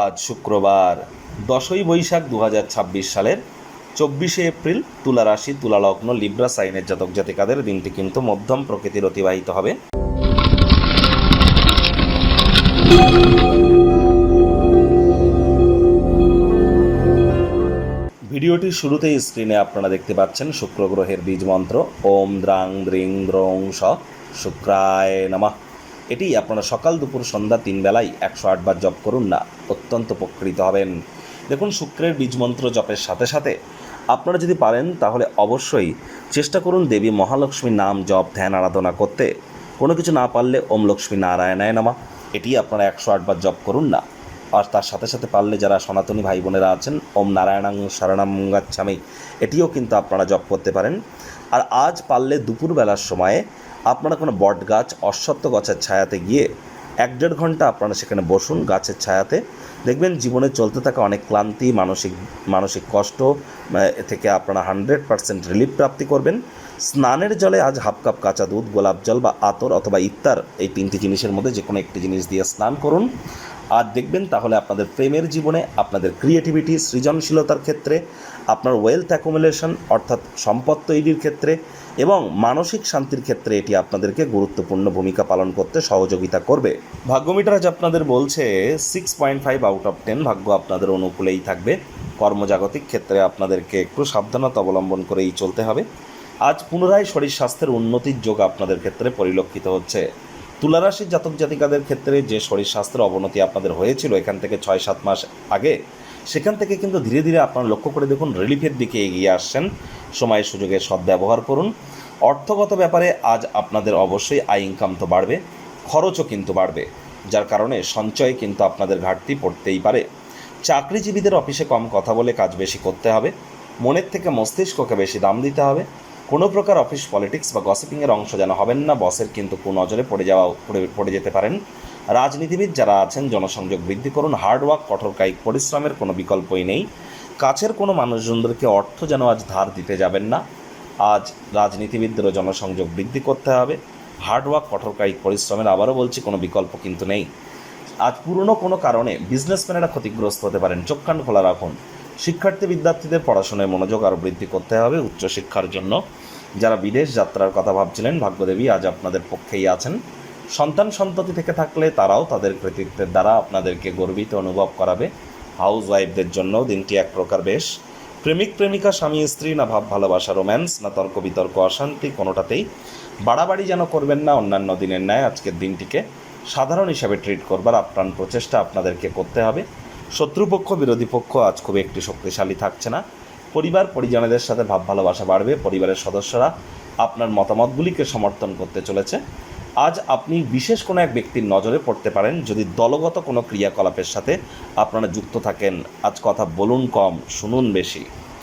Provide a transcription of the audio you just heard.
আজ শুক্রবার 10ই বৈশাখ 2026 সালের 24শে এপ্রিল। তুলা রাশি, তুলা লগ্ন, লিব্রা সাইনের জাতক জাতিকাদের দিনটি কিন্তু মধ্যম প্রকৃতির অতিবাহিত হবে। ভিডিওটির শুরুতেই স্ক্রিনে আপনারা দেখতে পাচ্ছেন শুক্র গ্রহের বীজ মন্ত্র ওম দ্রাং দ্রিং দ্রৌং স শুক্রায় নমঃ। এটি আপনারা সকাল দুপুর সন্ধ্যা 3 বেলায় 108 বার জপ করুন না, অত্যন্ত উপকৃত হবেন। দেখুন, শুক্রের বীজ মন্ত্র জপের সাথে সাথে আপনারা যদি পারেন তাহলে অবশ্যই চেষ্টা করুন দেবী মহালক্ষ্মীর নাম জপ ধ্যান আরাধনা করতে। কোনো কিছু না পারলে ওম লক্ষ্মী নারায়ণায় নমঃ এটি আপনারা 108 বার জপ করুন না। আর তার সাথে সাথে পারলে যারা সনাতনী ভাই বোনেরা আছেন ওম নারায়ণাং শরণাং গাচ্ছামি এটিও কিন্তু আপনারা জপ করতে পারেন। আর আজ পারলে দুপুরবেলার সময়ে আপনারা কোনো বট গাছ অশ্বত্থ গাছের ছায়াতে গিয়ে 1-1.5 ঘন্টা আপনারা সেখানে বসুন গাছের ছায়াতে। দেখবেন জীবনে চলতে থাকা অনেক ক্লান্তি, মানসিক কষ্ট থেকে আপনারা 100% রিলিফ প্রাপ্তি করবেন। স্নানের জলে আজ হাফ কাপ কাঁচা দুধ, গোলাপ জল বা আতর অথবা ইত্তার, এই 3টি জিনিসের মধ্যে যে কোনো একটি জিনিস দিয়ে স্নান করুন। আর দেখবেন তাহলে আপনাদের প্রেমের জীবনে, আপনাদের ক্রিয়েটিভিটি সৃজনশীলতার ক্ষেত্রে, আপনার ওয়েলথ অ্যাকুমুলেশন অর্থাৎ সম্পদ তৈরির ক্ষেত্রে এবং মানসিক শান্তির ক্ষেত্রে এটি আপনাদেরকে গুরুত্বপূর্ণ ভূমিকা পালন করতে সহযোগিতা করবে। ভাগ্যমিটার আজ আপনাদের বলছে 6.5 আউট অফ 10, ভাগ্য আপনাদের অনুকূলেই থাকবে। কর্মজাগতিক ক্ষেত্রে আপনাদেরকে একটু সাবধানতা অবলম্বন করেই চলতে হবে। আজ পুনরায় শরীর স্বাস্থ্যের উন্নতির যোগ আপনাদের ক্ষেত্রে পরিলক্ষিত হচ্ছে। তুলারাশির জাতক জাতিকাদের ক্ষেত্রে যে শরীর স্বাস্থ্যের অবনতি আপনাদের হয়েছিল এখান থেকে 6-7 মাস আগে, সেখান থেকে কিন্তু ধীরে ধীরে আপনারা লক্ষ্য করে দেখুন রিলিফের দিকে এগিয়ে আসছেন। সময় সুযোগের সদ্ব্যবহার করুন। অর্থগত ব্যাপারে আজ আপনাদের অবশ্যই আয় ইনকাম তো বাড়বে, খরচও কিন্তু বাড়বে, যার কারণে সঞ্চয়ে কিন্তু আপনাদের ঘাটতি পড়তেই পারে। চাকরিজীবীদের অফিসে কম কথা বলে কাজ বেশি করতে হবে, মনের থেকে মস্তিষ্ককে বেশি দাম দিতে হবে। কোনো প্রকার অফিস পলিটিক্স বা গসিপিংয়ের অংশ যেন হবেন না, বসের কিন্তু কুনজরে পড়ে যেতে পারেন। রাজনীতিবিদ যারা আছেন জনসংযোগ বৃদ্ধি করুন। হার্ডওয়ার্ক, কঠোর কায়িক পরিশ্রমের কোনো বিকল্পই নেই। কাছের কোনো মানুষজনদেরকে অর্থ যেন আজ ধার দিতে যাবেন না। আজ রাজনীতিবিদদেরও জনসংযোগ বৃদ্ধি করতে হবে। হার্ডওয়ার্ক, কঠোর কায়িক পরিশ্রমের আবারও বলছি কোনো বিকল্প কিন্তু নেই। আজ পুরনো কোনো কারণে বিজনেসম্যানেরা ক্ষতিগ্রস্ত হতে পারেন, চোখ কান খোলা রাখুন। শিক্ষার্থী বিদ্যার্থীদের পড়াশোনায় মনোযোগ আরও বৃদ্ধি করতে হবে উচ্চশিক্ষার জন্য। যারা বিদেশ যাত্রার কথা ভাবছিলেন ভাগ্যদেবী আজ আপনাদের পক্ষেই আছেন। সন্তান সন্ততি থেকে থাকলে তারাও তাদের কৃতিত্বের দ্বারা আপনাদেরকে গর্বিত অনুভব করাবে। হাউস ওয়াইফদের জন্য দিনটি এক প্রকার বেশ। প্রেমিক প্রেমিকা, স্বামী স্ত্রী, না ভাব ভালোবাসা রোম্যান্স, না তর্ক বিতর্ক অশান্তি, কোনোটাতেই বাড়াবাড়ি যেন করবেন না। অন্যান্য দিনের ন্যায় আজকের দিনটিকে সাধারণ হিসাবে ট্রিট করবার আপ্রাণ প্রচেষ্টা আপনাদেরকে করতে হবে। শত্রুপক্ষ বিরোধী পক্ষ আজ খুব একটি শক্তিশালী থাকছে না। পরিবার পরিজনদের সাথে ভাব ভালোবাসা বাড়বে। পরিবারের সদস্যরা আপনার মতামতগুলিকে সমর্থন করতে চলেছে। আজ আপনি বিশেষ কোনো এক ব্যক্তির নজরে পড়তে পারেন যদি দলগত কোনো ক্রিয়াকলাপের সাথে আপনারা যুক্ত থাকেন। আজ কথা বলুন কম, শুনুন বেশি।